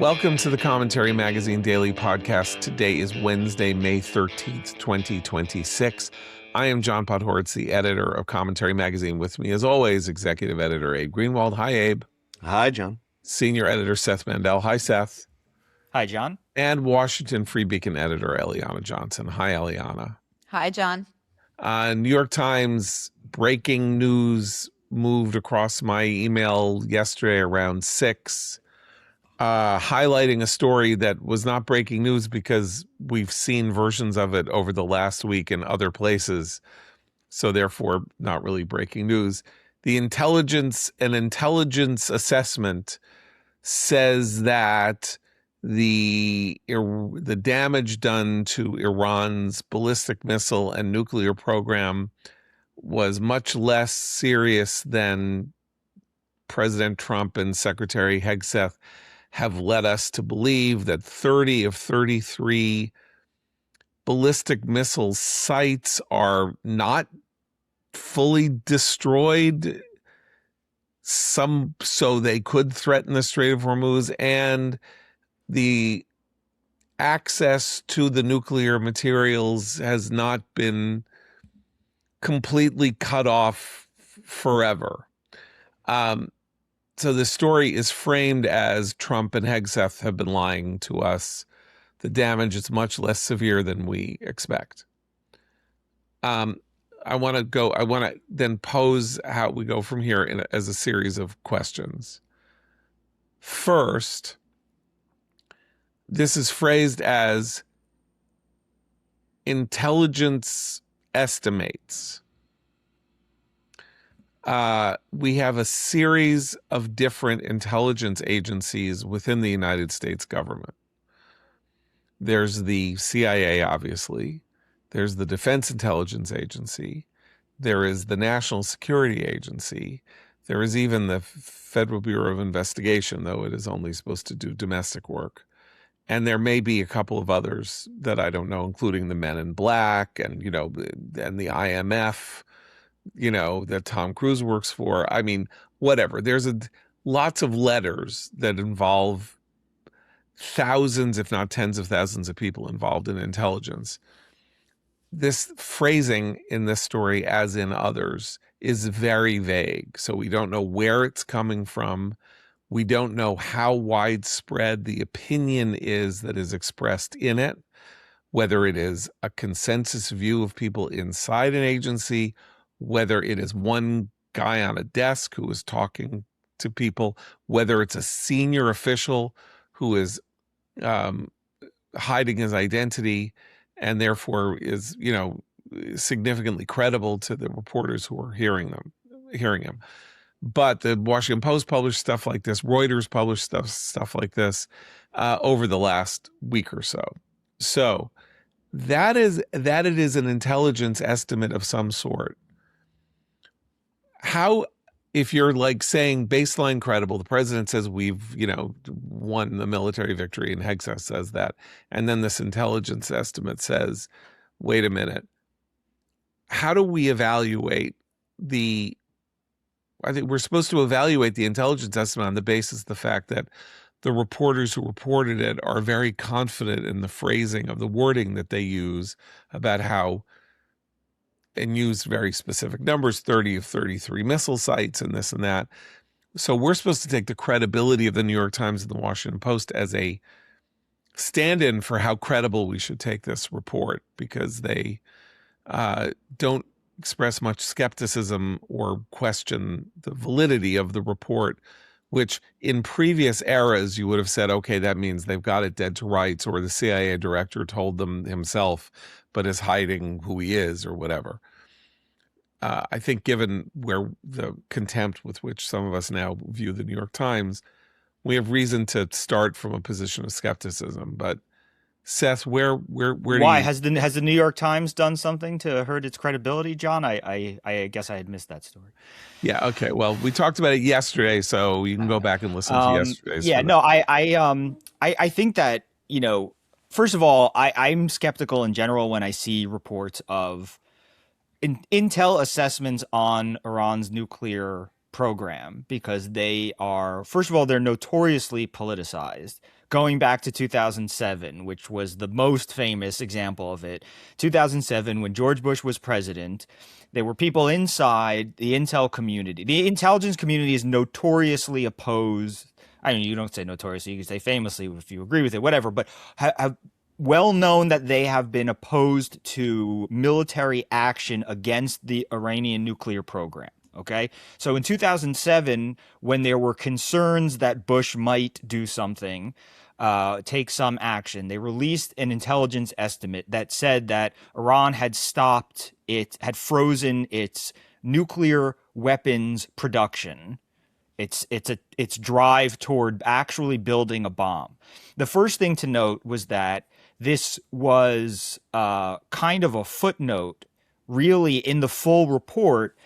Welcome to the Commentary Magazine Daily Podcast. Today is Wednesday, May 13th, 2026. I am John Podhoretz, the editor of Commentary Magazine. With me, as always, executive editor Abe Greenwald. Hi, Abe. Hi, John. Senior editor Seth Mandel. Hi, Seth. Hi, John. And Washington Free Beacon editor Eliana Johnson. Hi, Eliana. Hi, John. New York Times breaking news moved across my email yesterday around 6. Highlighting a story that was not breaking news because we've seen versions of it over the last week in other places, so therefore not really breaking news. An intelligence assessment says that the damage done to Iran's ballistic missile and nuclear program was much less serious than President Trump and Secretary Hegseth have led us to believe, that 30 of 33 ballistic missile sites are not fully destroyed, some so they could threaten the Strait of Hormuz, and the access to the nuclear materials has not been completely cut off forever. So the story is framed as Trump and Hegseth have been lying to us. The damage is much less severe than we expect. I want to then pose how we go from here as a series of questions. First, this is phrased as intelligence estimates. We have a series of different intelligence agencies within the United States government. There's the CIA, obviously. There's the Defense Intelligence Agency. There is the National Security Agency. There is even the Federal Bureau of Investigation, though it is only supposed to do domestic work. And there may be a couple of others that I don't know, including the Men in Black and the IMF, that Tom Cruise works for. I mean, whatever. There's lots of letters that involve thousands, if not tens of thousands of people involved in intelligence. This phrasing in this story, as in others, is very vague. So we don't know where it's coming from. We don't know how widespread the opinion is that is expressed in it, whether it is a consensus view of people inside an agency, whether it is one guy on a desk who is talking to people, whether it's a senior official who is hiding his identity and therefore is, significantly credible to the reporters who are hearing him. But the Washington Post published stuff like this, Reuters published stuff like this over the last week or so. So that it is an intelligence estimate of some sort. How, if you're saying baseline credible, the president says we've, won the military victory, and Hegseth says that, and then this intelligence estimate says, wait a minute, how do we evaluate I think we're supposed to evaluate the intelligence estimate on the basis of the fact that the reporters who reported it are very confident in the phrasing of the wording that they use about how, and use very specific numbers, 30 of 33 missile sites and this and that. So we're supposed to take the credibility of the New York Times and the Washington Post as a stand-in for how credible we should take this report, because they don't express much skepticism or question the validity of the report, which in previous eras you would have said, okay, that means they've got it dead to rights, or the CIA director told them himself but is hiding who he is or whatever. I think given where the contempt with which some of us now view the New York Times, we have reason to start from a position of skepticism. But Seth, where why has the New York Times done something to hurt its credibility, John? I guess I had missed that story. Yeah. Okay. Well, we talked about it yesterday, so you can go back and listen to yesterday's. Yeah. No. I think that first of all, I'm skeptical in general when I see reports of intel assessments on Iran's nuclear program, because they are, first of all, they're notoriously politicized, going back to 2007, which was the most famous example of it. 2007, when George Bush was president, there were people inside the intel community. The intelligence community is notoriously opposed. I mean, you don't say notoriously, you can say famously if you agree with it, whatever, but have well known that they have been opposed to military action against the Iranian nuclear program. Okay. So in 2007, when there were concerns that Bush might do something, take some action, they released an intelligence estimate that said that Iran had frozen its nuclear weapons production, its drive toward actually building a bomb. The first thing to note was that this was kind of a footnote, really, in the full report.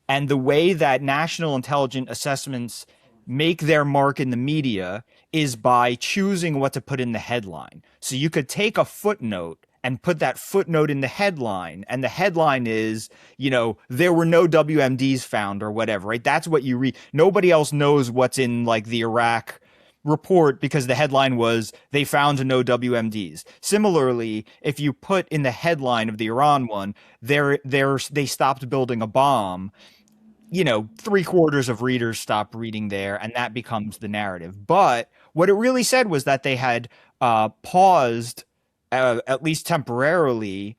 And the way that national intelligence assessments make their mark in the media is by choosing what to put in the headline. So you could take a footnote and put that footnote in the headline, and the headline is, there were no WMDs found or whatever, right? That's what you read. Nobody else knows what's in like the Iraq report because the headline was they found no WMDs. Similarly, if you put in the headline of the Iran one, they stopped building a bomb, 3/4 of readers stop reading there, and that becomes the narrative. But what it really said was that they had paused, at least temporarily,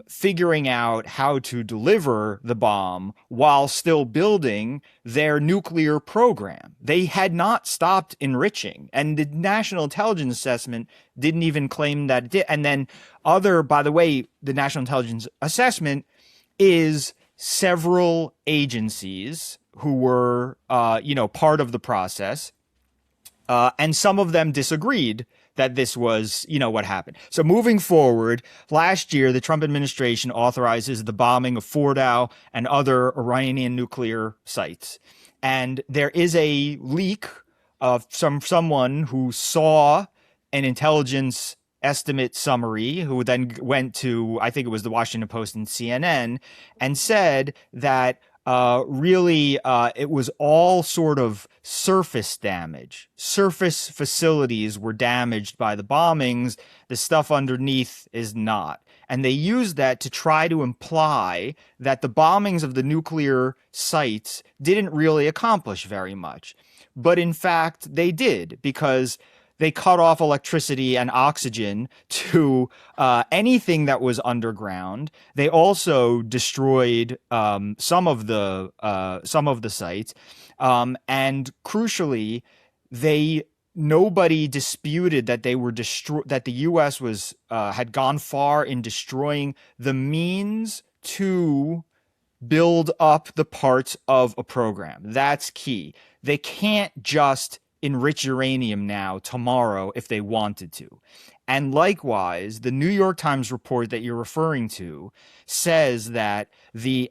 figuring out how to deliver the bomb while still building their nuclear program. They had not stopped enriching, and the National Intelligence Assessment didn't even claim that it did. And then by the way, the National Intelligence Assessment is several agencies who were, part of the process, and some of them disagreed that this was, what happened. So moving forward, last year, the Trump administration authorizes the bombing of Fordow and other Iranian nuclear sites. And there is a leak of someone who saw an intelligence estimate summary, who then went to, I think it was the Washington Post and CNN, and said that really it was all sort of surface damage. Surface facilities were damaged by the bombings. The stuff underneath is not. And they used that to try to imply that the bombings of the nuclear sites didn't really accomplish very much. But in fact, they did, because they cut off electricity and oxygen to anything that was underground. They also destroyed some of the sites, and crucially, nobody disputed that they were that the U.S. was had gone far in destroying the means to build up the parts of a program. That's key. They can't just enrich uranium now, tomorrow, if they wanted to. And likewise, the New York Times report that you're referring to says that they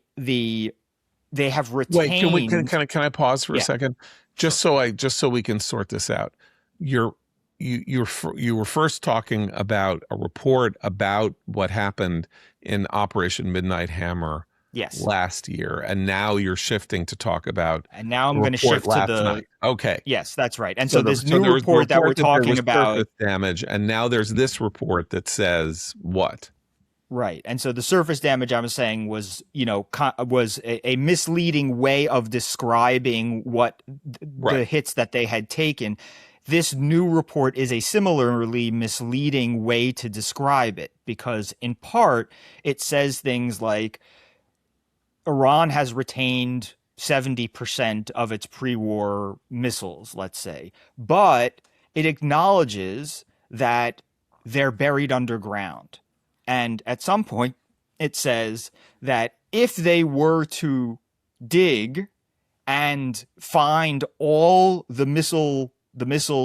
have retained. Wait, can I pause for a second, just so we can sort this out? You were first talking about a report about what happened in Operation Midnight Hammer. Yes. Last year, and now you're shifting to talk about. And now I'm going to shift to the night. Okay. Yes, that's right. And so this new report that we're talking about, damage, and now there's this report that says what? Right. And so the surface damage, I was saying, was a misleading way of describing what the hits that they had taken. This new report is a similarly misleading way to describe it, because in part it says things like Iran has retained 70% of its pre-war missiles, let's say, but it acknowledges that they're buried underground. And at some point, it says that if they were to dig and find all the missiles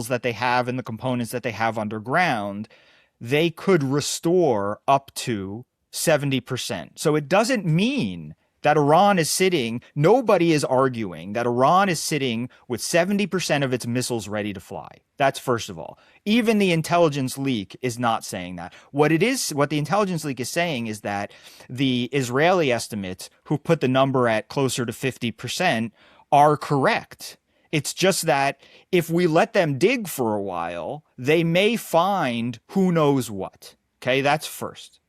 that they have and the components that they have underground, they could restore up to 70%. So it doesn't mean that Iran is nobody is arguing that Iran is sitting with 70% of its missiles ready to fly. That's first of all. Even the intelligence leak is not saying that. What the intelligence leak is saying is that the Israeli estimates, who put the number at closer to 50%, are correct. It's just that if we let them dig for a while, they may find who knows what. Okay, that's first.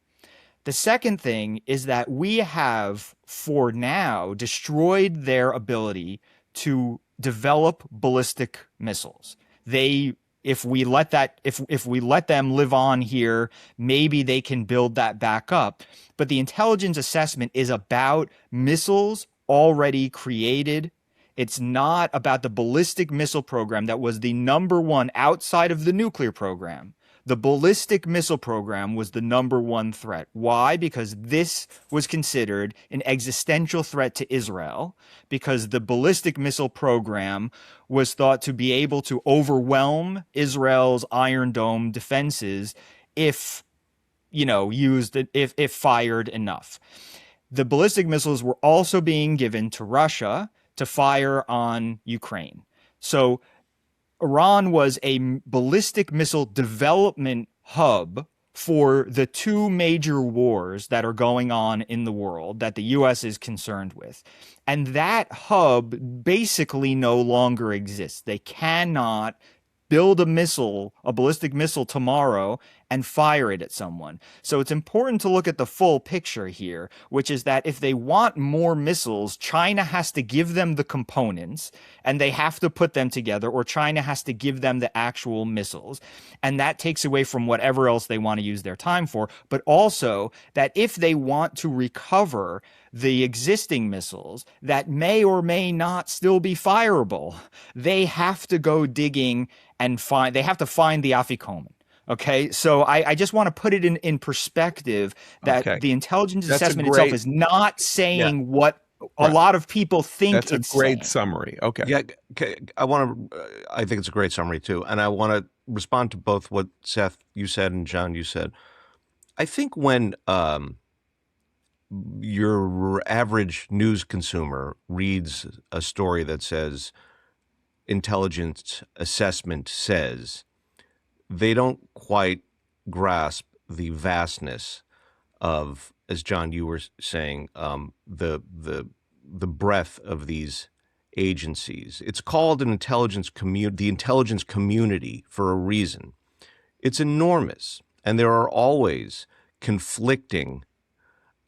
The second thing is that we have, for now, destroyed their ability to develop ballistic missiles. They, if we let them live on here, maybe they can build that back up. But the intelligence assessment is about missiles already created. It's not about the ballistic missile program that was the number one outside of the nuclear program. The ballistic missile program was the number one threat. Why? Because this was considered an existential threat to Israel, because the ballistic missile program was thought to be able to overwhelm Israel's Iron Dome defenses if, if fired enough. The ballistic missiles were also being given to Russia to fire on Ukraine. So Iran was a ballistic missile development hub for the two major wars that are going on in the world that the US is concerned with. And that hub basically no longer exists. They cannot build a ballistic missile tomorrow and fire it at someone. So it's important to look at the full picture here, which is that if they want more missiles, China has to give them the components and they have to put them together, or China has to give them the actual missiles. And that takes away from whatever else they want to use their time for. But also that if they want to recover the existing missiles that may or may not still be fireable, they have to go digging and they have to find the Afikoman. Okay, so I just want to put it in perspective that the intelligence assessment itself is not saying what a lot of people think it's saying. That's a great summary. Okay. Yeah, I think it's a great summary too. And I want to respond to both what Seth, you said, and John, you said. I think when your average news consumer reads a story that says intelligence assessment says, they don't quite grasp the vastness of, as John, you were saying, the breadth of these agencies. It's called the intelligence community for a reason. It's enormous, and there are always conflicting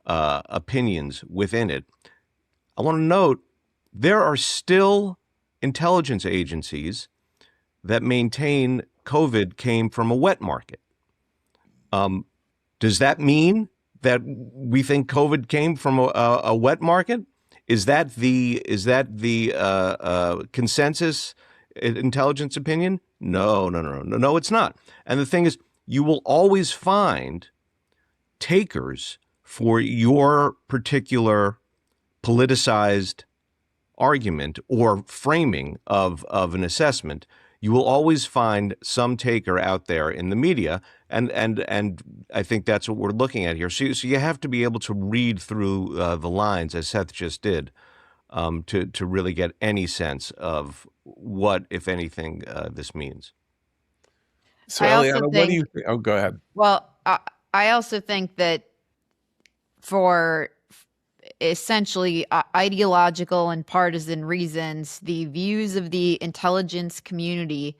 opinions within it. I want to note there are still intelligence agencies that maintain COVID came from a wet market. Does that mean that we think COVID came from a wet market? Is that the consensus intelligence opinion? No, it's not. And the thing is, you will always find takers for your particular politicized argument or framing of an assessment. You will always find some taker out there in the media, and I think that's what we're looking at here. So you have to be able to read through the lines, as Seth just did, to really get any sense of what, if anything, this means. So, Eliana, what do you think? Oh, go ahead. Well, I also think that for essentially ideological and partisan reasons, the views of the intelligence community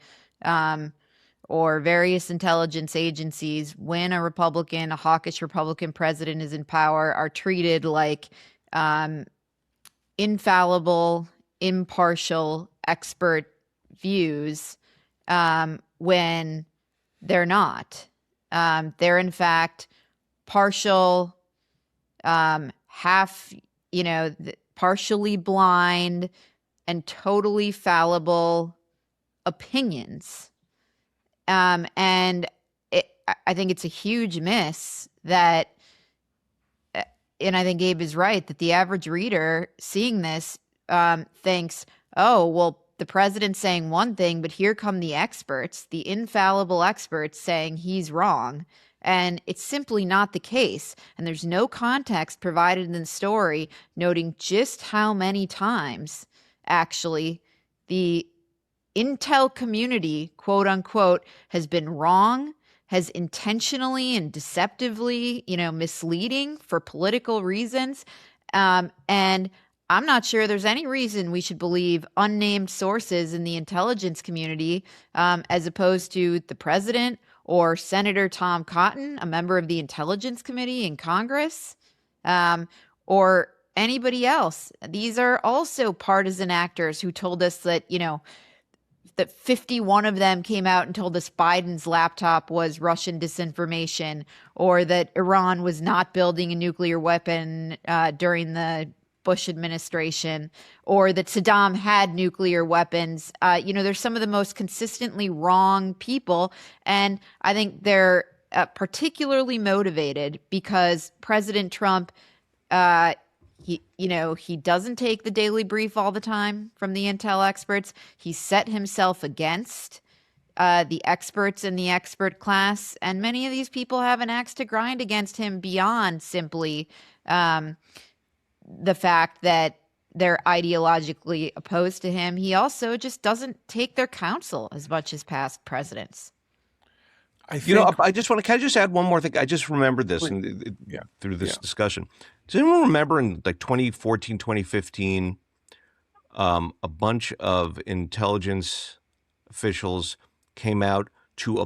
or various intelligence agencies, when a hawkish Republican president is in power, are treated like infallible, impartial, expert views when they're not. They're in fact partial, partially blind and totally fallible opinions. And I think it's a huge miss that, and I think Abe is right, that the average reader seeing this thinks, oh, well, the president's saying one thing, but here come the experts, the infallible experts saying he's wrong. And it's simply not the case. And there's no context provided in the story noting just how many times actually the intel community, quote unquote, has been wrong, has intentionally and deceptively, misleading for political reasons. And I'm not sure there's any reason we should believe unnamed sources in the intelligence community, as opposed to the president or Senator Tom Cotton, a member of the Intelligence Committee in Congress, or anybody else. These are also partisan actors who told us that, that 51 of them came out and told us Biden's laptop was Russian disinformation, or that Iran was not building a nuclear weapon during the Bush administration, or that Saddam had nuclear weapons. There's some of the most consistently wrong people. And I think they're particularly motivated because President Trump, he doesn't take the daily brief all the time from the intel experts. He set himself against the experts in the expert class. And many of these people have an axe to grind against him beyond simply the fact that they're ideologically opposed to him. He also just doesn't take their counsel as much as past presidents. I just want to. Can I just add one more thing? I just remembered this through this discussion. Does anyone remember in like 2014, 2015, a bunch of intelligence officials came out to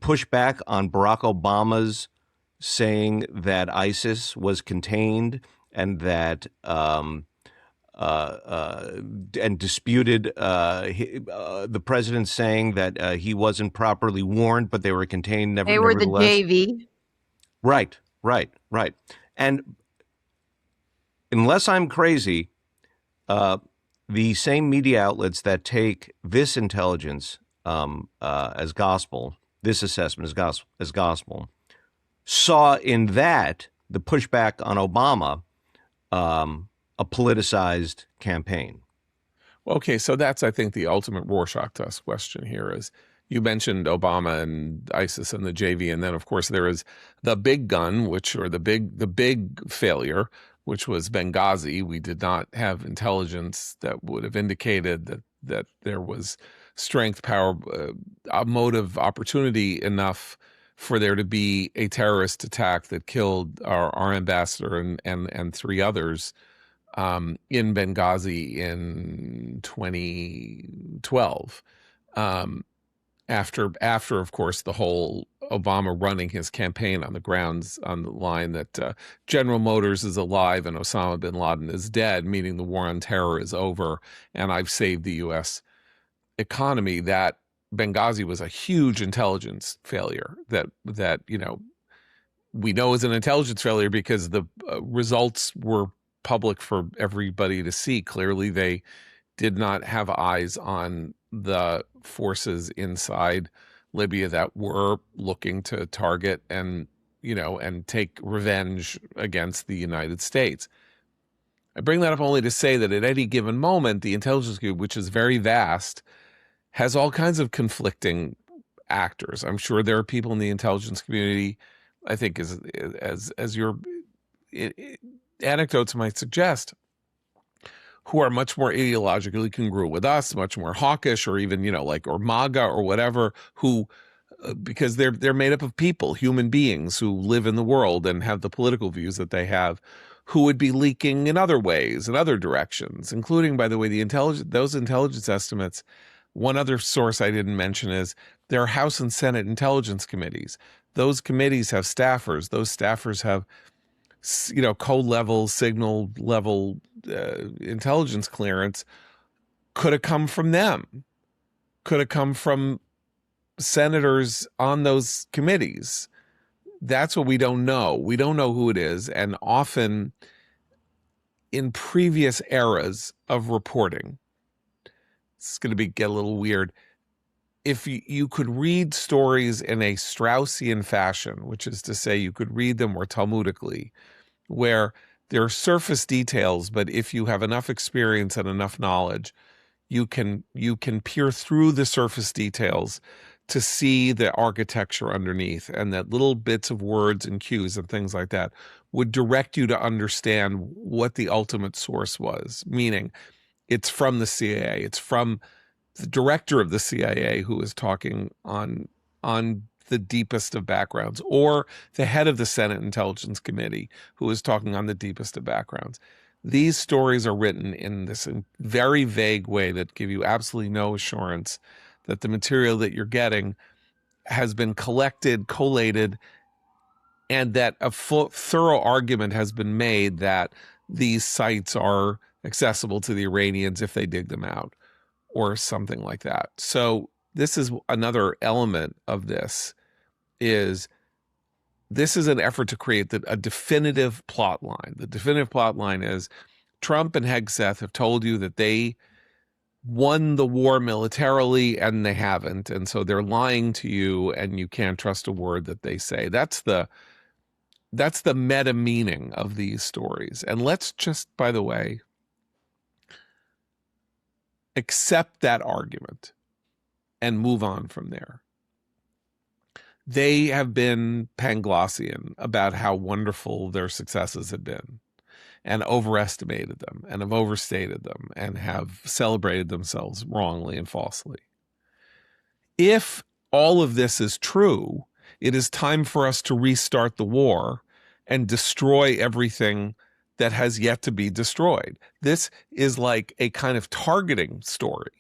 push back on Barack Obama's saying that ISIS was contained and that and disputed the president saying that he wasn't properly warned, but they were contained They were the nevertheless. JV. Right. And unless I'm crazy, the same media outlets that take this intelligence as gospel, this assessment as gospel, saw in that the pushback on Obama a politicized campaign. Okay, so that's, I think, the ultimate Rorschach test question here is, you mentioned Obama and ISIS and the JV, and then, of course, there is the big gun, the big failure, which was Benghazi. We did not have intelligence that would have indicated that there was strength, power, motive, opportunity enough for there to be a terrorist attack that killed our ambassador and three others in Benghazi in 2012. After, of course, the whole Obama running his campaign on the grounds, on the line that General Motors is alive and Osama bin Laden is dead, meaning the war on terror is over and I've saved the U.S. economy, that Benghazi was a huge intelligence failure that we know is an intelligence failure because the results were public for everybody to see. Clearly, they did not have eyes on the forces inside Libya that were looking to target and take revenge against the United States. I bring that up only to say that at any given moment, the intelligence community, which is very vast, has all kinds of conflicting actors. I'm sure there are people in the intelligence community, I think as your anecdotes might suggest, who are much more ideologically congruent with us, much more hawkish, or even, or MAGA or whatever, who, because they're made up of people, human beings who live in the world and have the political views that they have, who would be leaking in other ways, in other directions, including, by the way, those intelligence estimates. One other source I didn't mention is there are House and Senate intelligence committees. Those committees have staffers. Those staffers have, code level, signal level intelligence clearance. Could have come from them. Could have come from senators on those committees. That's what we don't know. We don't know who it is. And often in previous eras of reporting, it's going to get a little weird. If you could read stories in a Straussian fashion, which is to say you could read them more Talmudically, where there are surface details, but if you have enough experience and enough knowledge, you can peer through the surface details to see the architecture underneath, and that little bits of words and cues and things like that would direct you to understand what the ultimate source was, meaning it's from the CIA. It's from the director of the CIA who is talking on the deepest of backgrounds, or the head of the Senate Intelligence Committee who is talking on the deepest of backgrounds. These stories are written in this very vague way that give you absolutely no assurance that the material that you're getting has been collected, collated, and that a thorough argument has been made that these sites are accessible to the Iranians if they dig them out or something like that. So this is another element of this is an effort to create a definitive plot line. The definitive plot line is Trump and Hegseth have told you that they won the war militarily and they haven't. And so they're lying to you and you can't trust a word that they say. That's the meta meaning of these stories. And let's just, by the way, accept that argument and move on from there. They have been Panglossian about how wonderful their successes have been and overestimated them and have overstated them and have celebrated themselves wrongly and falsely. If all of this is true, it is time for us to restart the war and destroy everything that has yet to be destroyed. This is like a kind of targeting story.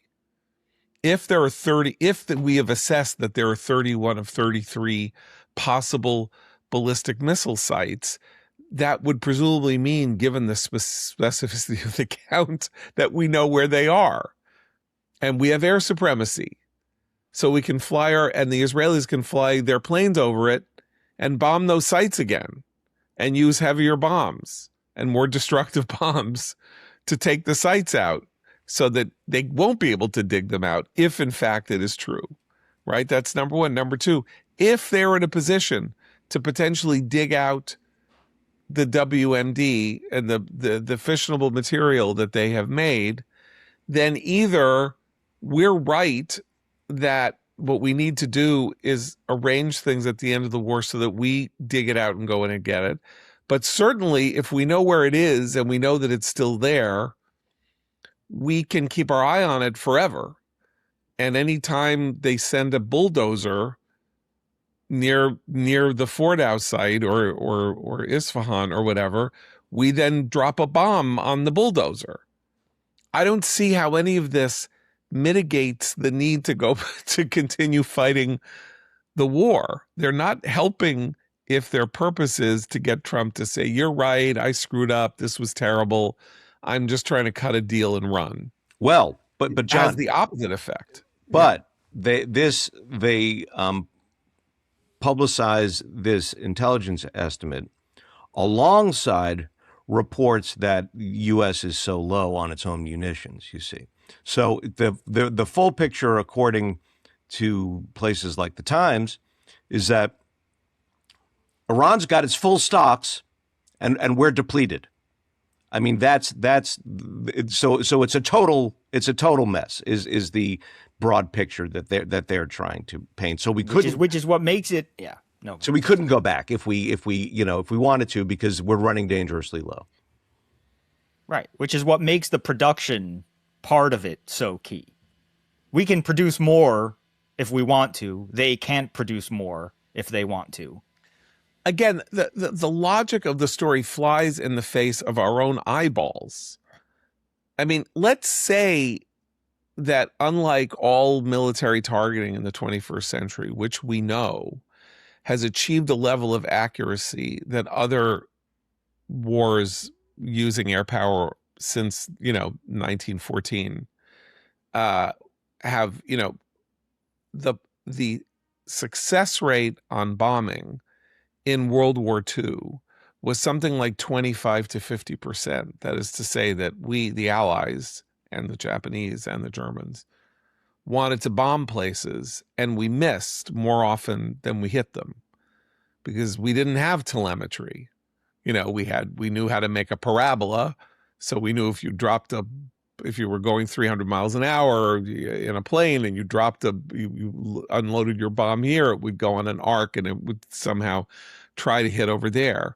If we have assessed that there are 31 of 33 possible ballistic missile sites, that would presumably mean, given the specificity of the count, that we know where they are. And we have air supremacy. So we can and the Israelis can fly their planes over it and bomb those sites again and use heavier bombs and more destructive bombs to take the sites out so that they won't be able to dig them out if, in fact, it is true, right? That's number one. Number two, if they're in a position to potentially dig out the WMD and the fissionable material that they have made, then either we're right that what we need to do is arrange things at the end of the war so that we dig it out and go in and get it. But certainly if we know where it is and we know that it's still there, we can keep our eye on it forever. And anytime they send a bulldozer near the Fordow site or Isfahan or whatever, we then drop a bomb on the bulldozer. I don't see how any of this mitigates the need to go to continue fighting the war. They're not helping if their purpose is to get Trump to say, you're right, I screwed up, this was terrible, I'm just trying to cut a deal and run. Well, but John, it has the opposite effect. But they publicize this intelligence estimate alongside reports that the U.S. is so low on its own munitions, you see. So the full picture, according to places like the Times, is that Iran's got its full stocks and we're depleted. I mean, so it's a total mess is the broad picture that they're trying to paint. So we couldn't, which is what makes it, yeah. No. So we couldn't go back if we wanted to, because we're running dangerously low. Right, which is what makes the production part of it so key. We can produce more if we want to. They can't produce more if they want to. Again, the logic of the story flies in the face of our own eyeballs. I mean, let's say that unlike all military targeting in the 21st century, which we know has achieved a level of accuracy that other wars using air power since, 1914 have, the success rate on bombing in World War II was something like 25 to 50%. That is to say that we, the Allies and the Japanese and the Germans, wanted to bomb places and we missed more often than we hit them because we didn't have telemetry. We knew how to make a parabola. So we knew if you were going 300 miles an hour in a plane and you unloaded your bomb here, it would go on an arc and it would somehow try to hit over there.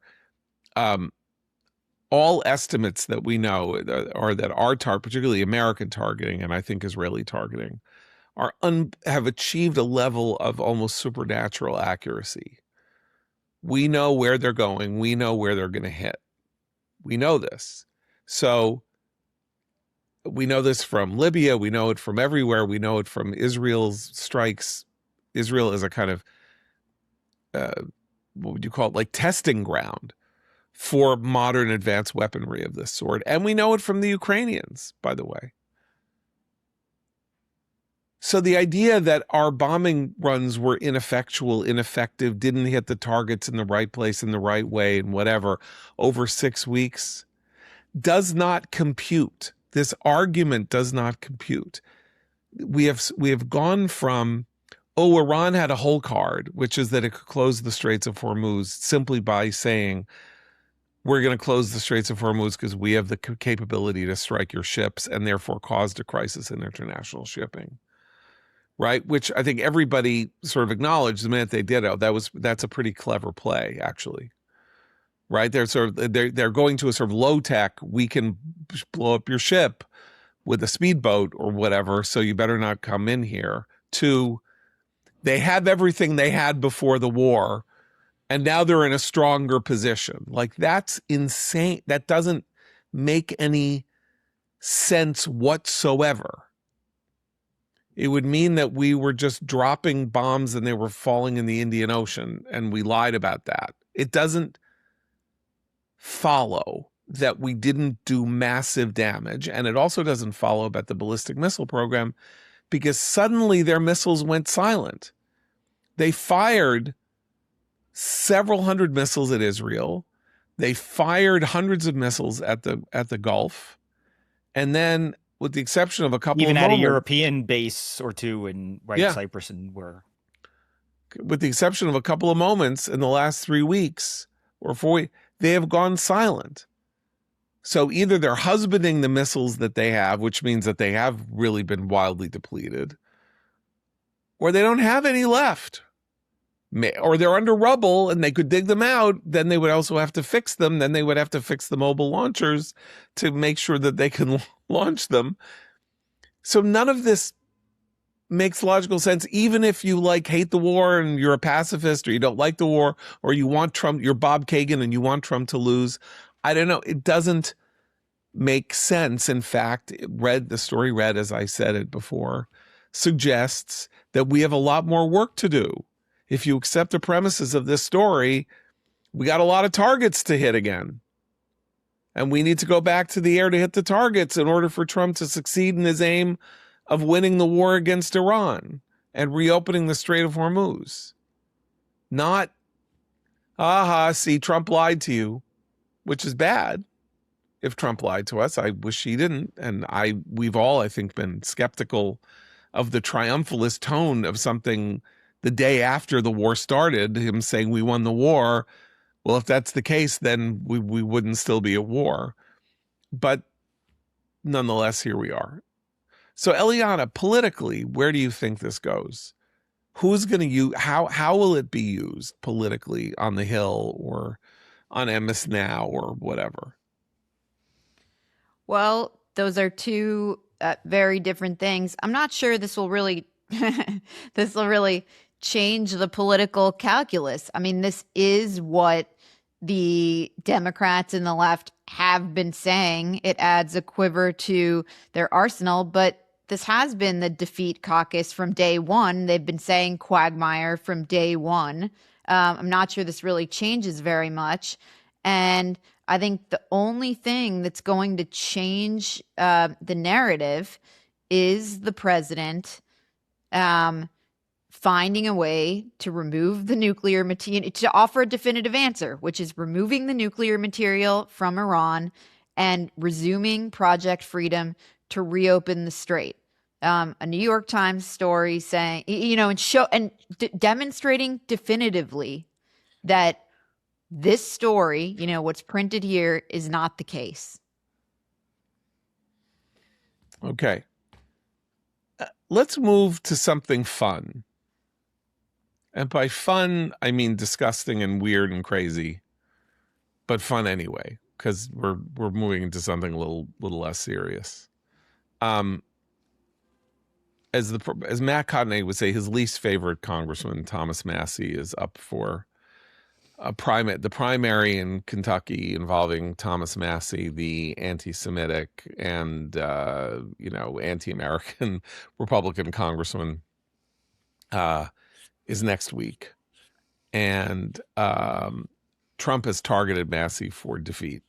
All estimates that we know are that our particularly American targeting, and I think Israeli targeting, have achieved a level of almost supernatural accuracy. We know where they're going. We know where they're going to hit. We know this. So we know this from Libya. We know it from everywhere. We know it from Israel's strikes. Israel is a kind of, what would you call it, like testing ground for modern advanced weaponry of this sort. And we know it from the Ukrainians, by the way. So the idea that our bombing runs were ineffectual, ineffective, didn't hit the targets in the right place in the right way and whatever over 6 weeks does not compute. This argument does not compute. We have gone from, oh, Iran had a whole card, which is that it could close the Straits of Hormuz simply by saying, we're going to close the Straits of Hormuz because we have the capability to strike your ships and therefore caused a crisis in international shipping. Right, which I think everybody sort of acknowledged the minute they did it. That's a pretty clever play, actually. Right, they're going to a sort of low tech. We can blow up your ship with a speedboat or whatever, so you better not come in here. To they have everything they had before the war, and now they're in a stronger position. Like, that's insane. That doesn't make any sense whatsoever. It would mean that we were just dropping bombs and they were falling in the Indian Ocean, and we lied about that. It doesn't follow that we didn't do massive damage, and it also doesn't follow about the ballistic missile program, because suddenly their missiles went silent. They fired several hundred missiles at Israel. They fired hundreds of missiles at the Gulf, and then, with the exception of a couple even of at moments, a European base or two in Cyprus and where, with the exception of a couple of moments in the last 3 weeks or 4 weeks, they have gone silent. So either they're husbanding the missiles that they have, which means that they have really been wildly depleted, or they don't have any left, or they're under rubble and they could dig them out. Then they would also have to fix them. Then they would have to fix the mobile launchers to make sure that they can launch them. So none of this makes logical sense, even if you hate the war and you're a pacifist, or you don't like the war, or you want Trump, you're Bob Kagan and you want Trump to lose. I don't know. It doesn't make sense. In fact, the story read, as I said it before, suggests that we have a lot more work to do. If you accept the premises of this story, we got a lot of targets to hit again. And we need to go back to the air to hit the targets in order for Trump to succeed in his aim of winning the war against Iran and reopening the Strait of Hormuz. Not, see, Trump lied to you, which is bad. If Trump lied to us, I wish he didn't. And we've all, I think, been skeptical of the triumphalist tone of something the day after the war started, him saying we won the war. Well, if that's the case, then we wouldn't still be at war. But nonetheless, here we are. So, Eliana, politically, where do you think this goes? Who's going to use, how will it be used politically on the Hill or on MS Now or whatever? Well, those are two very different things. I'm not sure this will really change the political calculus. I mean, this is what the Democrats and the left have been saying. It adds a quiver to their arsenal, but this has been the defeat caucus from day one. They've been saying quagmire from day one. I'm not sure this really changes very much. And I think the only thing that's going to change the narrative is the president finding a way to remove the nuclear material, to offer a definitive answer, which is removing the nuclear material from Iran and resuming Project Freedom to reopen the strait. A New York Times story saying, and demonstrating definitively that this story, what's printed here, is not the case. Okay. Let's move to something fun. And by fun, I mean disgusting and weird and crazy, but fun anyway, because we're moving into something a little less serious. As Matt Cotney would say, his least favorite congressman, Thomas Massie, is up for the primary in Kentucky involving Thomas Massie, the anti-Semitic and anti-American Republican congressman, is next week, and Trump has targeted Massie for defeat.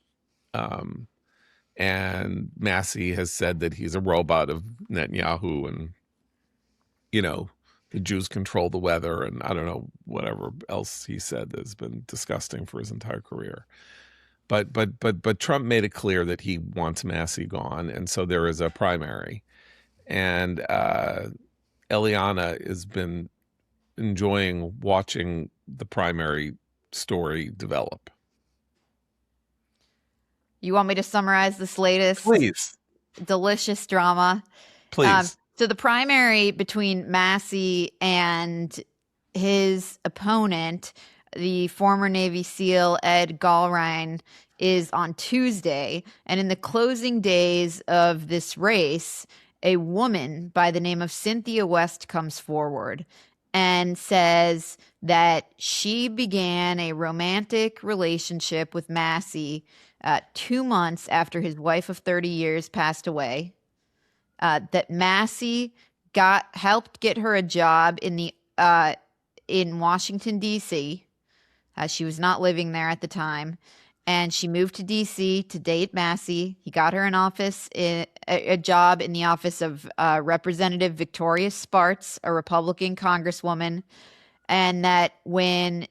And Massie has said that he's a robot of Netanyahu, and the Jews control the weather, and I don't know whatever else he said that has been disgusting for his entire career. But Trump made it clear that he wants Massie gone, and so there is a primary, and Eliana has been enjoying watching the primary story develop. You want me to summarize this latest Please. delicious drama? Please. So the primary between Massie and his opponent, the former Navy SEAL Ed Gallrein, is on Tuesday. And in the closing days of this race, a woman by the name of Cynthia West comes forward and says that she began a romantic relationship with Massie 2 months after his wife of 30 years passed away. That Massie helped get her a job in Washington, D.C. She was not living there at the time, and she moved to D.C. to date Massie. He got her a job in the office of Representative Victoria Spartz, a Republican congresswoman, and that when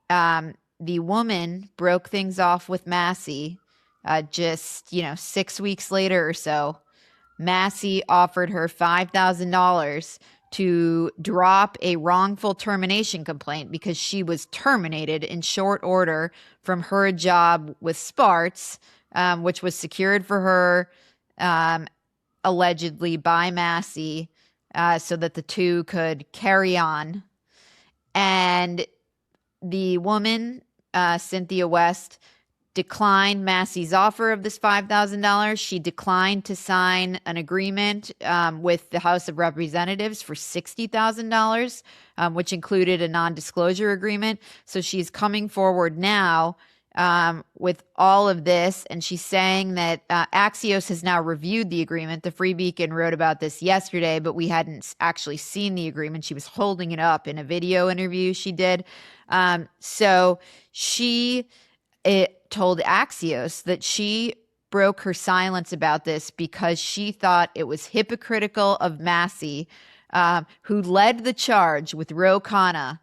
the woman broke things off with Massie, just 6 weeks later or so, Massie offered her $5,000 to drop a wrongful termination complaint because she was terminated in short order from her job with Spartz, which was secured for her allegedly by Massie, so that the two could carry on. And the woman, Cynthia West, declined Massie's offer of this $5,000. She declined to sign an agreement with the House of Representatives for $60,000, which included a non-disclosure agreement. So she's coming forward now with all of this, and she's saying that Axios has now reviewed the agreement. The Free Beacon wrote about this yesterday, but we hadn't actually seen the agreement. She was holding it up in a video interview she did. So she told Axios that she broke her silence about this because she thought it was hypocritical of Massie, who led the charge with Ro Khanna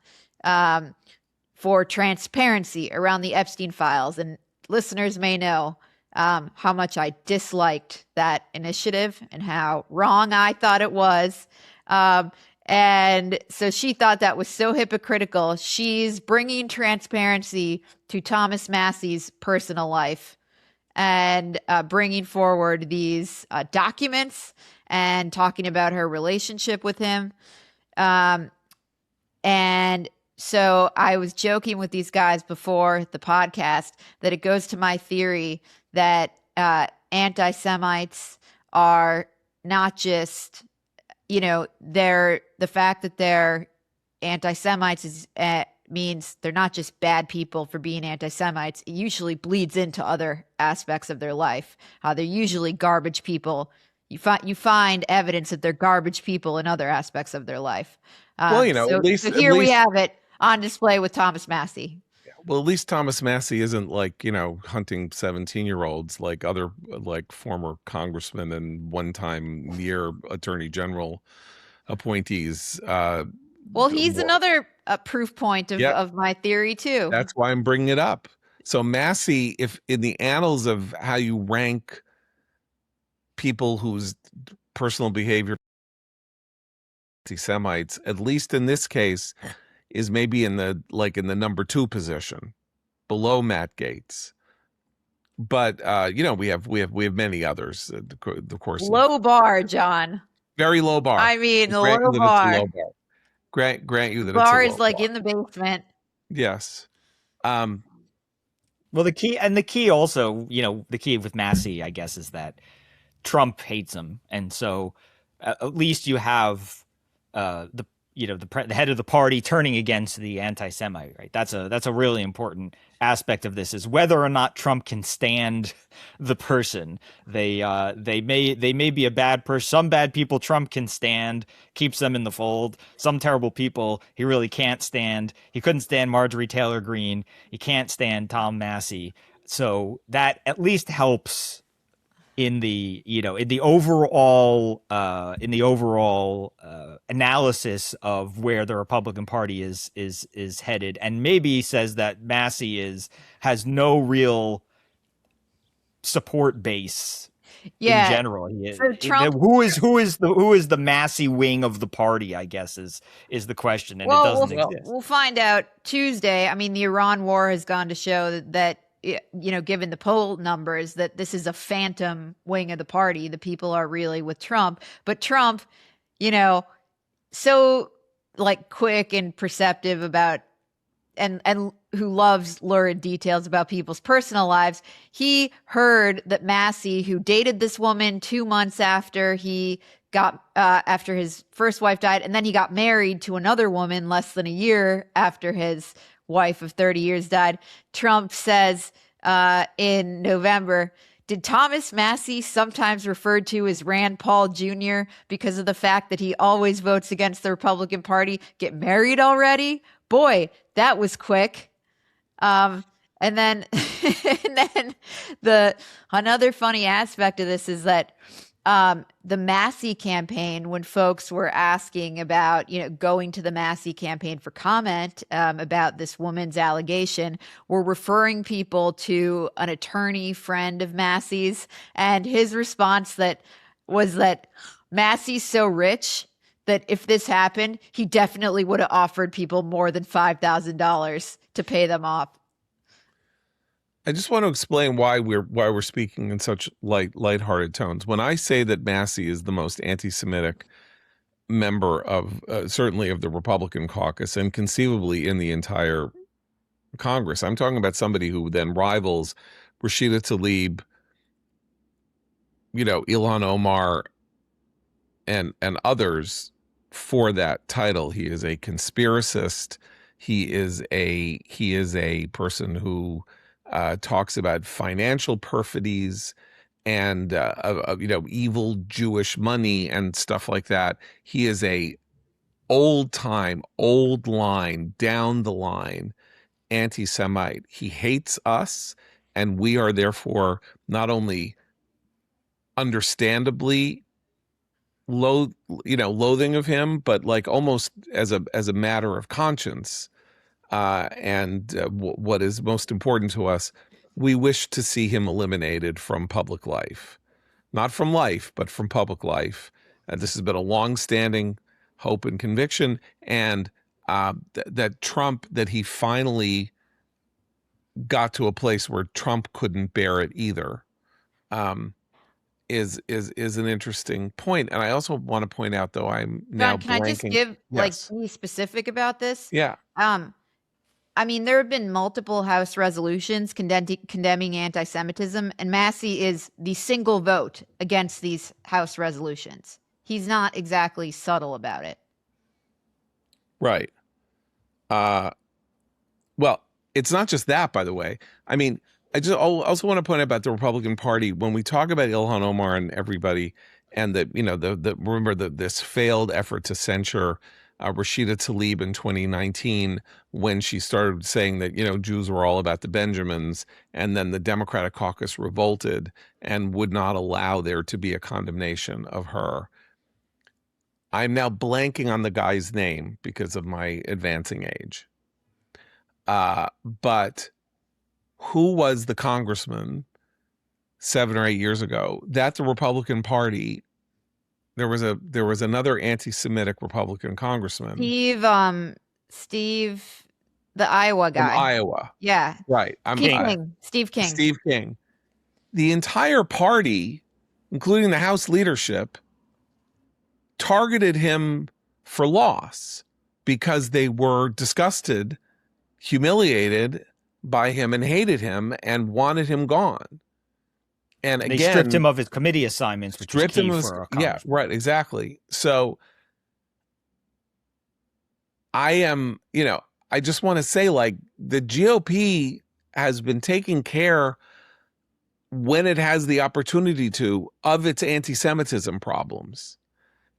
for transparency around the Epstein files. And listeners may know how much I disliked that initiative and how wrong I thought it was. And so she thought that was so hypocritical. She's bringing transparency to Thomas Massie's personal life and bringing forward these documents and talking about her relationship with him. And so I was joking with these guys before the podcast that it goes to my theory that anti-Semites are not just, the fact that they're anti-Semites means they're not just bad people for being anti-Semites. It usually bleeds into other aspects of their life. They're usually garbage people. You find evidence that they're garbage people in other aspects of their life. So here we have it on display with Thomas Massie. Well, at least Thomas Massie isn't hunting 17-year-olds like other former congressmen and one-time near attorney general appointees. Well, he's another proof point of my theory too. That's why I'm bringing it up. So Massie, if in the annals of how you rank people whose personal behavior anti-Semites, at least in this case, is maybe in the number 2 position, below Matt Gaetz. But we have many others. Of course, low bar, John. Very low bar. I mean, the low bar. Grant you that bar it's a low is bar. In the basement. Yes. Well, the key also, the key with Massie, I guess, is that Trump hates him, and so at least you have the head of the party turning against the anti-Semite, right? That's a really important aspect of this, is whether or not Trump can stand the person. They may be a bad person. Some bad people Trump can stand, keeps them in the fold. Some terrible people he really can't stand. He couldn't stand Marjorie Taylor Greene. He can't stand Tom Massie. So that at least helps in the overall analysis of where the Republican Party is headed, and maybe says that Massie has no real support base in general. So Trump, who is the Massie wing of the party, I guess is the question, and it doesn't exist. We'll find out Tuesday. I mean, the Iran war has gone to show that given the poll numbers, that this is a phantom wing of the party. The people are really with Trump, but Trump, so like quick and perceptive about and who loves lurid details about people's personal lives. He heard that Massie, who dated this woman 2 months after he got after his first wife died, and then he got married to another woman less than a year after his wife of 30 years died. Trump says in November, did Thomas Massie, sometimes referred to as Rand Paul Jr. because of the fact that he always votes against the Republican Party, get married already? Boy, that was quick. And then another funny aspect of this is that the Massie campaign, when folks were asking about, going to the Massie campaign for comment about this woman's allegation, were referring people to an attorney friend of Massie's. And his response was that Massie's so rich that if this happened, he definitely would have offered people more than $5,000 to pay them off. I just want to explain why we're speaking in such lighthearted tones. When I say that Massie is the most anti-Semitic member of certainly of the Republican caucus and conceivably in the entire Congress, I'm talking about somebody who then rivals Rashida Tlaib, Ilhan Omar, and others for that title. He is a conspiracist. He is a person who talks about financial perfidies and evil Jewish money and stuff like that. He is a old line, down the line anti-Semite. He hates us, and we are therefore not only understandably loathing of him, but like almost as a matter of conscience. What is most important to us, we wish to see him eliminated from public life, not from life, but from public life. This has been a long-standing hope and conviction, and that he finally got to a place where Trump couldn't bear it either, is an interesting point. And I also want to point out, though, I'm now John, can I just give be specific about this? Yeah. I mean, there have been multiple House resolutions condemning anti-Semitism, and Massie is the single vote against these House resolutions. He's not exactly subtle about it. Right. Well, it's not just that, by the way. I mean, I just also want to point out about the Republican Party, when we talk about Ilhan Omar and everybody, and remember this failed effort to censure Rashida Tlaib in 2019, when she started saying that, Jews were all about the Benjamins, and then the Democratic caucus revolted and would not allow there to be a condemnation of her. I'm now blanking on the guy's name because of my advancing age. But who was the congressman 7 or 8 years ago that the Republican Party, there was another anti-Semitic Republican congressman. Steve, the Iowa guy. From Iowa. Yeah. Right. Steve King. Steve King. The entire party, including the House leadership, targeted him for loss because they were disgusted, humiliated by him, and hated him and wanted him gone. And again, they stripped him of his committee assignments, which is key for a congressman. Yeah, right, exactly. So I am, I just want to say, like, the GOP has been taking care when it has the opportunity to of its anti-Semitism problems.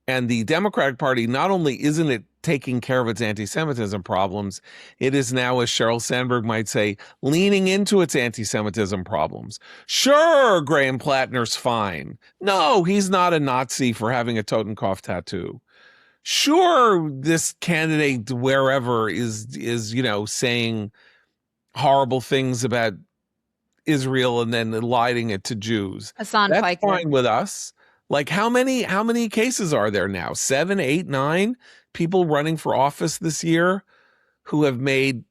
And the Democratic Party, not only isn't it taking care of its anti-Semitism problems, it is now, as Sheryl Sandberg might say, leaning into its anti-Semitism problems. Sure, Graham Plattner's fine. No, he's not a Nazi for having a Totenkopf tattoo. Sure, this candidate wherever is saying horrible things about Israel and then eliding it to Jews. Hassan That's Piker. fine with us. Like, how many cases are there now? 7, 8, 9 people running for office this year who have made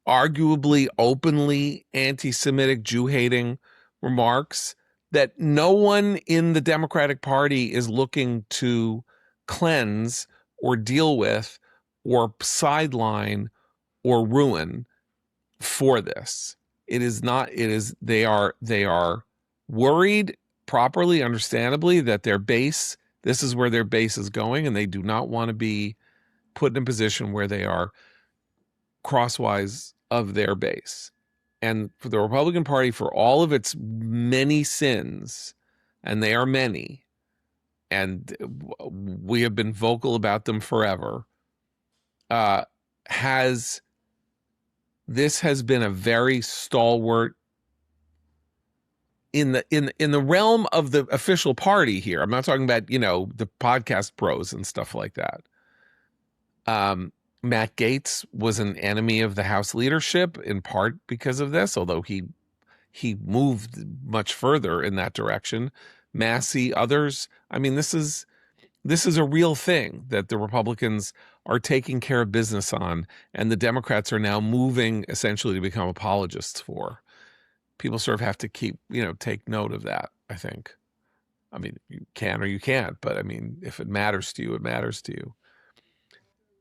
arguably openly anti-Semitic, Jew-hating remarks that no one in the Democratic Party is looking to cleanse or deal with or sideline or ruin for this. They are worried, properly, understandably, that this is where their base is going, and they do not want to be put in a position where they are crosswise of their base. And for the Republican Party, for all of its many sins, and they are many, and we have been vocal about them forever, this has been a very stalwart in the realm of the official party here. I'm not talking about, the podcast pros and stuff like that. Matt Gaetz was an enemy of the House leadership in part because of this, although he moved much further in that direction. Massie, others. I mean, this is a real thing that the Republicans are taking care of business on, and the Democrats are now moving essentially to become apologists for. People sort of have to take note of that, I think. I mean, you can or you can't, but I mean, if it matters to you, it matters to you.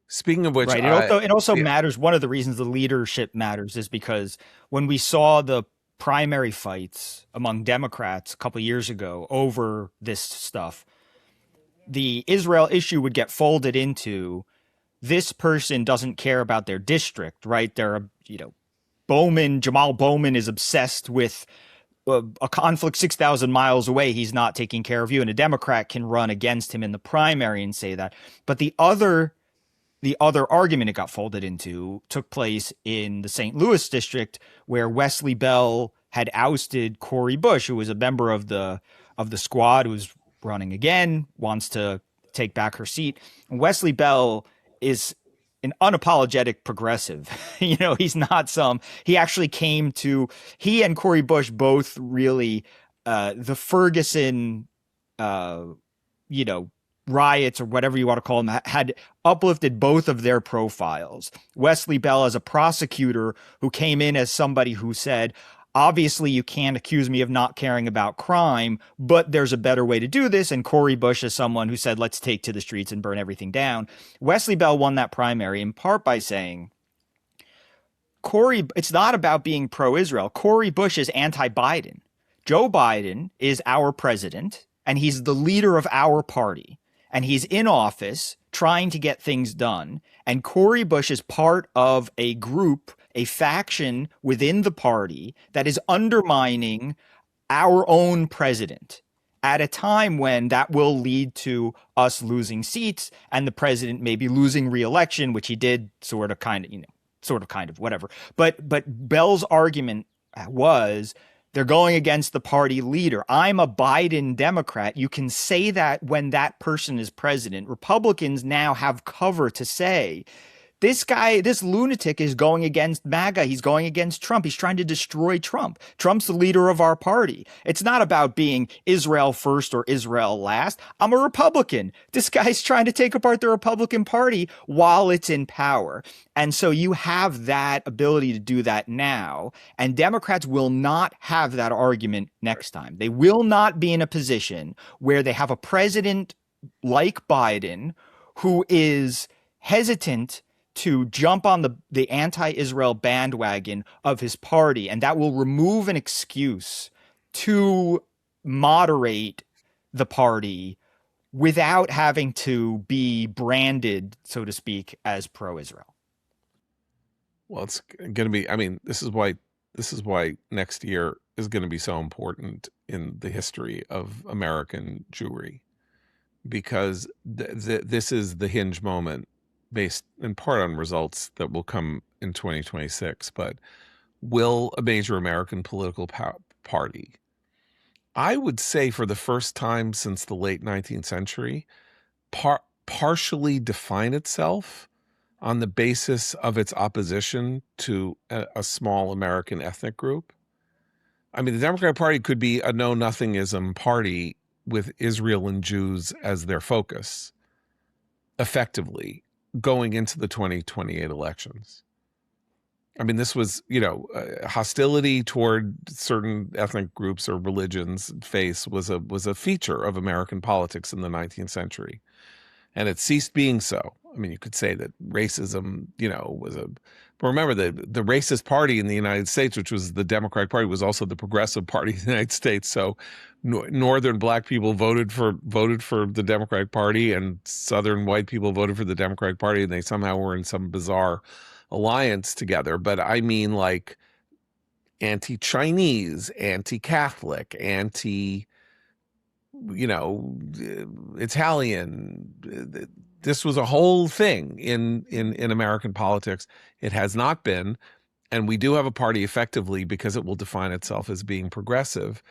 Speaking of which, right. It also matters. One of the reasons the leadership matters is because when we saw the primary fights among Democrats a couple of years ago over this stuff, the Israel issue would get folded into this person doesn't care about their district, right? Jamal Bowman is obsessed with a conflict 6,000 miles away. He's not taking care of you. And a Democrat can run against him in the primary and say that. But the other argument it got folded into took place in the St. Louis district, where Wesley Bell had ousted Cori Bush, who was a member of the squad, who's running again, wants to take back her seat. And Wesley Bell is an unapologetic progressive. He's not he actually he and Cori Bush both really, the Ferguson, riots or whatever you want to call them had uplifted both of their profiles. Wesley Bell as a prosecutor who came in as somebody who said, obviously you can't accuse me of not caring about crime, but there's a better way to do this. And Cori Bush as someone who said, let's take to the streets and burn everything down. Wesley Bell won that primary in part by saying, it's not about being pro-Israel. Cori Bush is anti-Biden. Joe Biden is our president, and he's the leader of our party. And he's in office trying to get things done. And Cori Bush is part of a group, a faction within the party that is undermining our own president at a time when that will lead to us losing seats and the president maybe losing re-election, which he did sort of kind of whatever. But Bell's argument was, they're going against the party leader. I'm a Biden Democrat. You can say that when that person is president. Republicans now have cover to say, this lunatic is going against MAGA. He's going against Trump. He's trying to destroy Trump. Trump's the leader of our party. It's not about being Israel first or Israel last. I'm a Republican. This guy's trying to take apart the Republican Party while it's in power. And so you have that ability to do that now. And Democrats will not have that argument next time. They will not be in a position where they have a president like Biden who is hesitant to jump on the anti-Israel bandwagon of his party, and that will remove an excuse to moderate the party without having to be branded, so to speak, as pro-Israel. Well, it's going to be, I mean, this is why next year is going to be so important in the history of American Jewry, because this is the hinge moment, based in part on results that will come in 2026. But will a major American political party, I would say for the first time since the late 19th century, partially define itself on the basis of its opposition to a small American ethnic group? I mean, the Democratic Party could be a know-nothingism party with Israel and Jews as their focus, effectively, going into the 2028 elections. I mean, this was, hostility toward certain ethnic groups or religions, faiths, was a feature of American politics in the 19th century. And it ceased being so. I mean, you could say that racism, was but remember the racist party in the United States, which was the Democratic Party, was also the progressive party in the United States. So Northern black people voted for the Democratic Party, and Southern white people voted for the Democratic Party, and they somehow were in some bizarre alliance together. But I mean, like, anti-Chinese, anti-Catholic, Italian. This was a whole thing in American politics. It has not been, and we do have a party effectively because it will define itself as being progressive,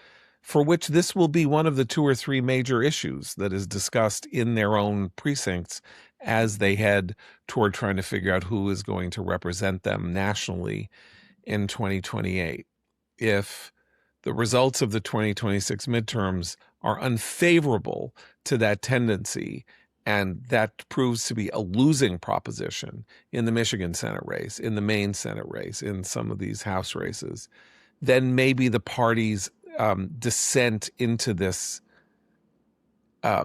for which this will be one of the 2 or 3 major issues that is discussed in their own precincts as they head toward trying to figure out who is going to represent them nationally in 2028. If the results of the 2026 midterms are unfavorable to that tendency, and that proves to be a losing proposition in the Michigan Senate race, in the Maine Senate race, in some of these House races, then maybe the party's descent into this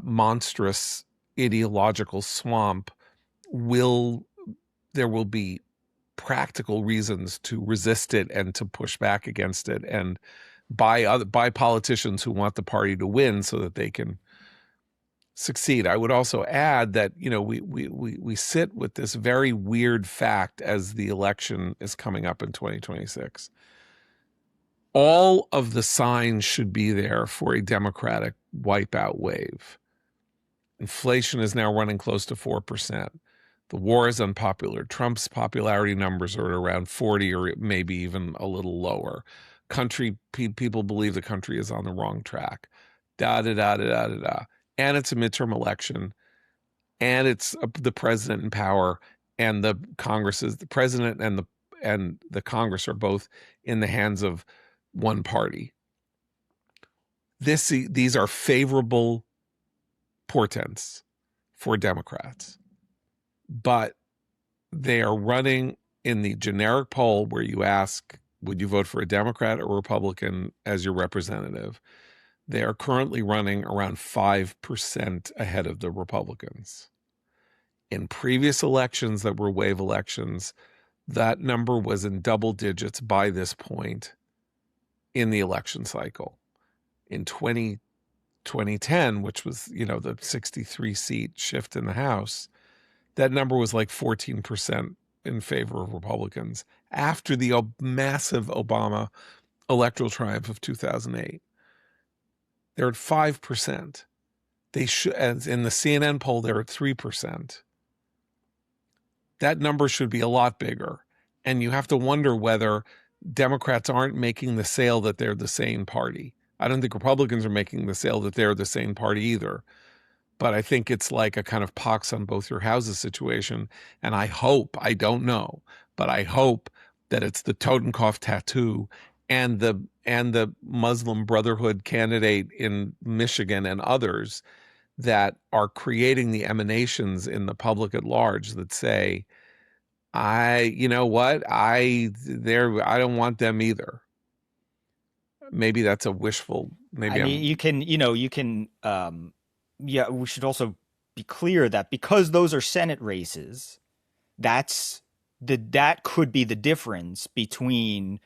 monstrous ideological swamp there will be practical reasons to resist it and to push back against it, and by politicians who want the party to win so that they can succeed. I would also add that, we sit with this very weird fact as the election is coming up in 2026. All of the signs should be there for a Democratic wipeout wave. Inflation is now running close to 4%. The war is unpopular. Trump's popularity numbers are at around 40 or maybe even a little lower. People believe the country is on the wrong track. And it's a midterm election, and it's the president in power, and the president and the Congress are both in the hands of one party. These are favorable portents for Democrats, but they are running in the generic poll where you ask, would you vote for a Democrat or Republican as your representative? They are currently running around 5% ahead of the Republicans. In previous elections that were wave elections, that number was in double digits by this point in the election cycle. In 2010, which was, the 63-seat shift in the House, that number was like 14% in favor of Republicans after the massive Obama electoral triumph of 2008. They're at 5%. They should, as in the CNN poll, they're at 3%. That number should be a lot bigger. And you have to wonder whether Democrats aren't making the sale that they're the same party. I don't think Republicans are making the sale that they're the same party either. But I think it's like a kind of pox on both your houses situation. And I don't know, but I hope that it's the Totenkopf tattoo and the Muslim Brotherhood candidate in Michigan and others that are creating the emanations in the public at large that say, I don't want them either. Maybe that's a wishful, we should also be clear that because those are Senate races, that could be the difference between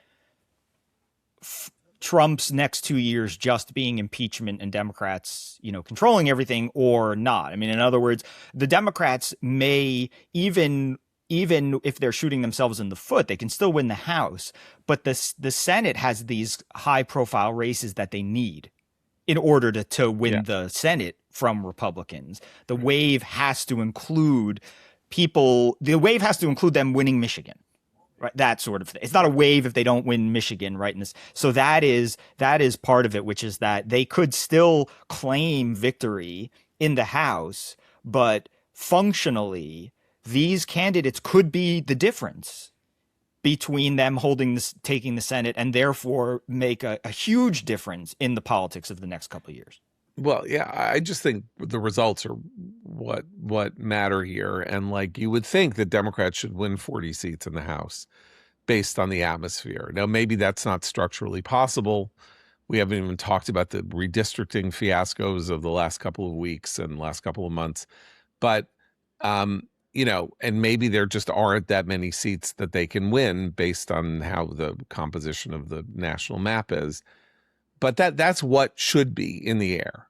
Trump's next 2 years just being impeachment and Democrats, controlling everything or not. I mean, in other words, the Democrats may even if they're shooting themselves in the foot, they can still win the House. But the Senate has these high profile races that they need in order to win the Senate from Republicans. The wave has to include them winning Michigan. Right, that sort of thing. It's not a wave if they don't win Michigan, right? So that is part of it, which is that they could still claim victory in the House, but functionally, these candidates could be the difference between them taking the Senate, and therefore make a huge difference in the politics of the next couple of years. Well, yeah, I just think the results are what matter here. And like, you would think that Democrats should win 40 seats in the House based on the atmosphere. Now, maybe that's not structurally possible. We haven't even talked about the redistricting fiascos of the last couple of weeks and last couple of months. But, and maybe there just aren't that many seats that they can win based on how the composition of the national map is. But that's what should be in the air.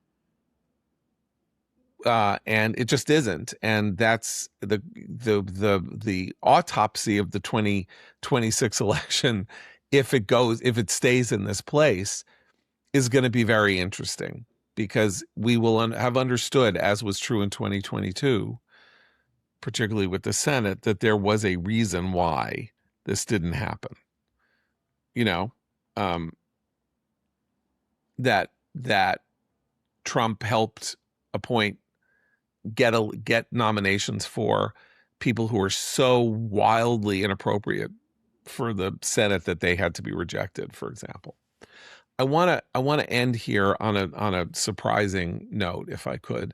And it just isn't. And that's the autopsy of the 2026 election, if it stays in this place, is going to be very interesting, because we will have understood, as was true in 2022, particularly with the Senate, that there was a reason why this didn't happen. That Trump helped get nominations for people who are so wildly inappropriate for the Senate that they had to be rejected, for example. I want to end here on a surprising note, if I could.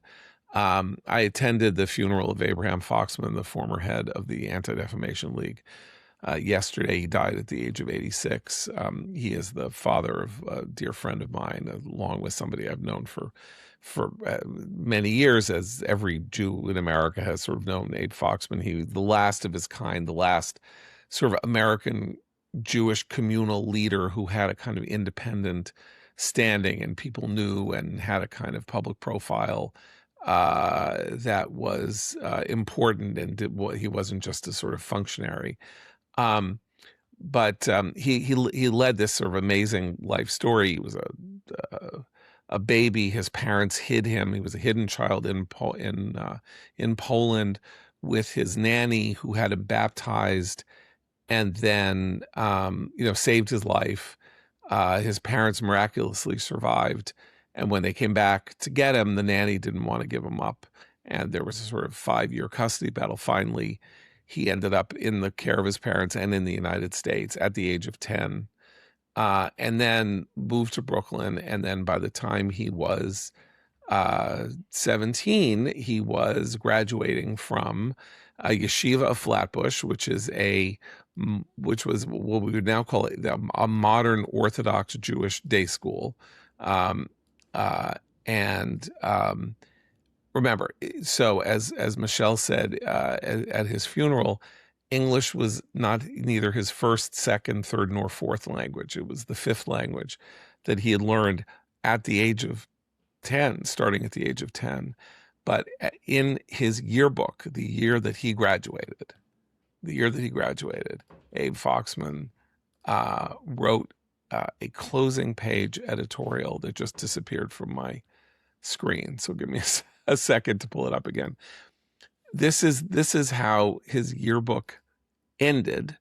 I attended the funeral of Abraham Foxman, the former head of the Anti-Defamation League. Yesterday, he died at the age of 86. He is the father of a dear friend of mine, along with somebody I've known for many years, as every Jew in America has sort of known Abe Foxman. He was the last of his kind, the last sort of American Jewish communal leader who had a kind of independent standing and people knew, and had a kind of public profile that was important, and he wasn't just a sort of functionary. But he led this sort of amazing life story. He was a baby. His parents hid him. He was a hidden child in Poland with his nanny, who had him baptized, and then saved his life. His parents miraculously survived, and when they came back to get him, the nanny didn't want to give him up, and there was a sort of 5-year custody battle. Finally, he ended up in the care of his parents and in the United States at the age of 10, and then moved to Brooklyn. And then by the time he was 17, he was graduating from a yeshiva of Flatbush, which was what we would now call a modern Orthodox Jewish day school. Remember, so as Michelle said at his funeral, English was neither his first, second, third, nor fourth language. It was the fifth language that he had learned at the age of 10, starting at the age of 10. But in his yearbook, the year that he graduated, Abe Foxman wrote a closing page editorial that just disappeared from my screen. So give me a second to pull it up again. This is how his yearbook ended,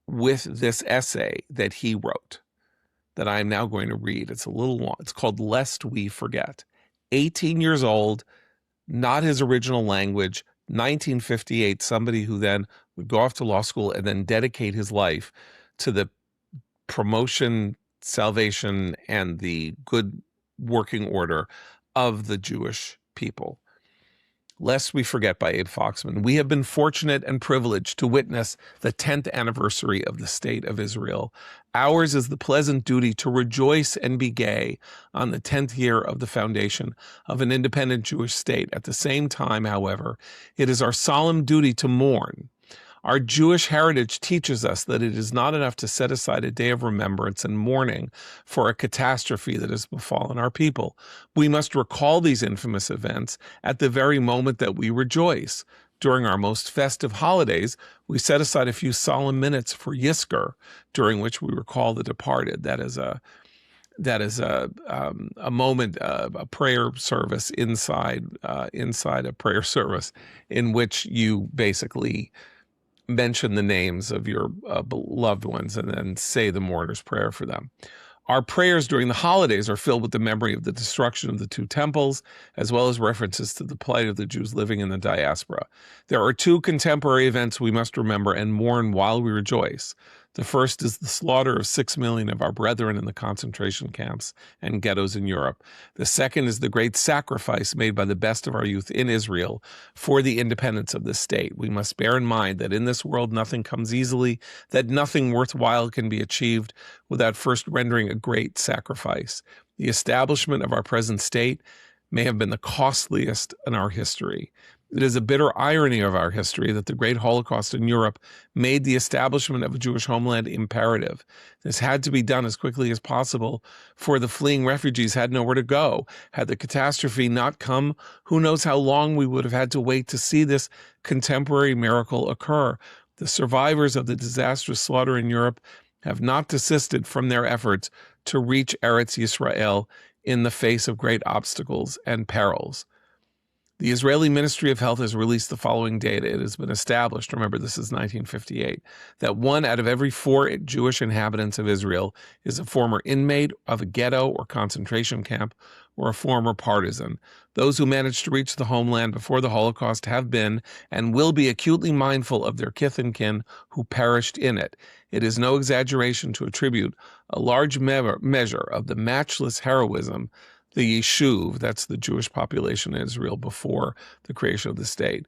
with this essay that he wrote that I am now going to read. It's a little long. It's called "Lest We Forget." 18 years old, not his original language, 1958, somebody who then would go off to law school and then dedicate his life to the promotion, salvation, and the good working order of the Jewish people. Lest We Forget by Abe Foxman. We have been fortunate and privileged to witness the 10th anniversary of the State of Israel. Ours is the pleasant duty to rejoice and be gay on the 10th year of the foundation of an independent Jewish state. At the same time, however, it is our solemn duty to mourn. Our Jewish heritage teaches us that it is not enough to set aside a day of remembrance and mourning for a catastrophe that has befallen our people. We must recall these infamous events at the very moment that we rejoice. During our most festive holidays, we set aside a few solemn minutes for Yizkor, during which we recall the departed. That is a moment, a prayer service inside a prayer service, in which you basically mention the names of your beloved ones and then say the mourner's prayer for them. Our prayers during the holidays are filled with the memory of the destruction of the two temples, as well as references to the plight of the Jews living in the diaspora. There are two contemporary events we must remember and mourn while we rejoice. The first is the slaughter of 6 million of our brethren in the concentration camps and ghettos in Europe. The second is the great sacrifice made by the best of our youth in Israel for the independence of the state. We must bear in mind that in this world nothing comes easily, that nothing worthwhile can be achieved without first rendering a great sacrifice. The establishment of our present state may have been the costliest in our history. It is a bitter irony of our history that the great Holocaust in Europe made the establishment of a Jewish homeland imperative. This had to be done as quickly as possible, for the fleeing refugees had nowhere to go. Had the catastrophe not come, who knows how long we would have had to wait to see this contemporary miracle occur. The survivors of the disastrous slaughter in Europe have not desisted from their efforts to reach Eretz Yisrael in the face of great obstacles and perils. The Israeli Ministry of Health has released the following data. It has been established, remember this is 1958, that 1 out of every 4 Jewish inhabitants of Israel is a former inmate of a ghetto or concentration camp or a former partisan. Those who managed to reach the homeland before the Holocaust have been and will be acutely mindful of their kith and kin who perished in it. It is no exaggeration to attribute a large measure of the matchless heroism the Yishuv, that's the Jewish population in Israel before the creation of the state,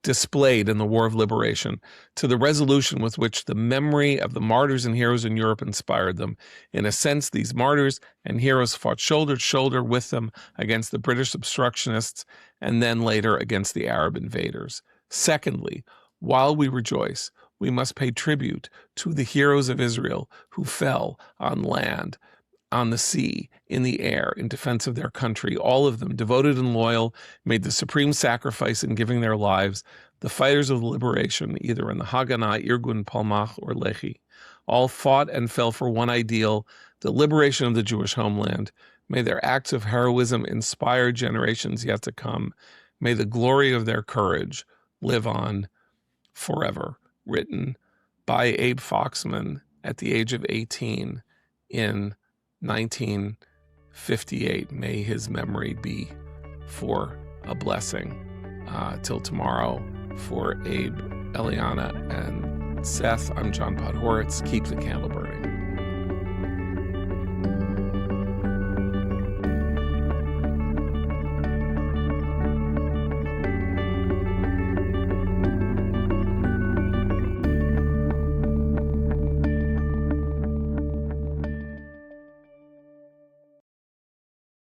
displayed in the War of Liberation, to the resolution with which the memory of the martyrs and heroes in Europe inspired them. In a sense, these martyrs and heroes fought shoulder to shoulder with them against the British obstructionists and then later against the Arab invaders. Secondly, while we rejoice, we must pay tribute to the heroes of Israel who fell on land, on the sea, in the air, in defense of their country. All of them, devoted and loyal, made the supreme sacrifice in giving their lives. The fighters of liberation, either in the Haganah, Irgun, Palmach, or Lehi, all fought and fell for one ideal, the liberation of the Jewish homeland. May their acts of heroism inspire generations yet to come. May the glory of their courage live on forever. Written by Abe Foxman at the age of 18 in 1958. May his memory be for a blessing. Till tomorrow, for Abe, Eliana, and Seth, I'm John Podhoretz. Keep the candle burning.